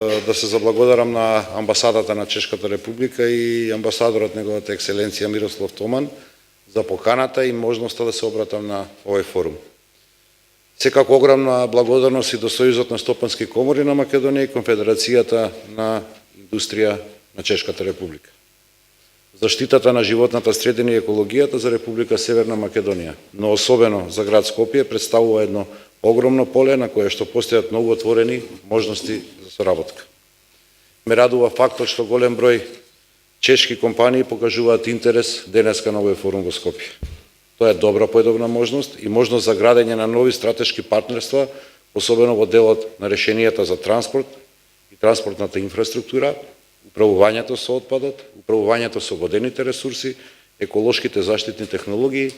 Да се заблагодарам на амбасадата на Чешката република и амбасадорот неговата екселенција Мирослав Томан за поканата и можноста да се обратам на овој форум. Секако огромна благодарност и до Сојузот на стопански комори на Македонија и Конфедерацијата на индустрија на Чешката република. Заштитата на животната средина и екологијата за Република Северна Македонија, но особено за град Скопје, представува едно огромно поле на кое што постојат многу отворени можности за соработка. Ме радува фактот што голем број чешки компании покажуваат интерес денеска на овој форум во Скопје. Тоа е добра поедобна можност и можност за градење на нови стратешки партнерства, особено во делот на решенијата за транспорт и транспортната инфраструктура, управувањето со отпадот, управувањето со водените ресурси, еколошките заштитни технологии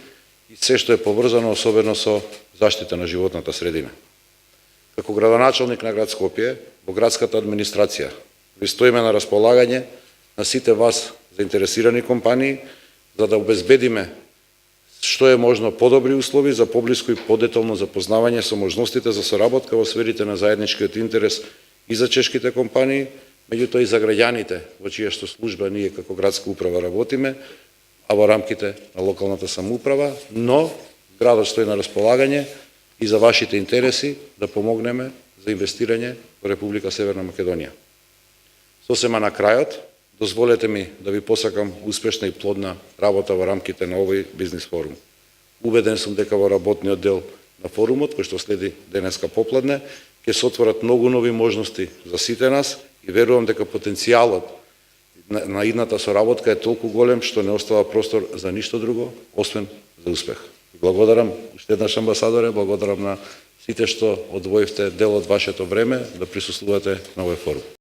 и се што е поврзано особено со заштита на животната средина. Како градоначалник на град Скопје, во градската администрација, ви стоиме на располагање на сите вас заинтересирани компании за да обезбедиме што е можно подобри услови за поблиско и подетално запознавање со можностите за соработка во сферите на заедничкиот интерес и за чешките компании, меѓутоа и за граѓаните во чија што служба ние како градска управа работиме, а во рамките на локалната самоуправа, но градот стои на располагање и за вашите интереси да помогнеме за инвестирање во Република Северна Македонија. Сосема на крајот, дозволете ми да ви посакам успешна и плодна работа во рамките на овој бизнис форум. Убеден сум дека во работниот дел на форумот, кој што следи денеска попладне, ќе се отворат многу нови можности за сите нас и верувам дека потенцијалот на идната соработка е толку голем што не остава простор за ништо друго, освен за успех. Благодарам уште еднаш амбасадоре, благодарам на сите што одвоивте дел од вашето време да присуствувате на овој форум.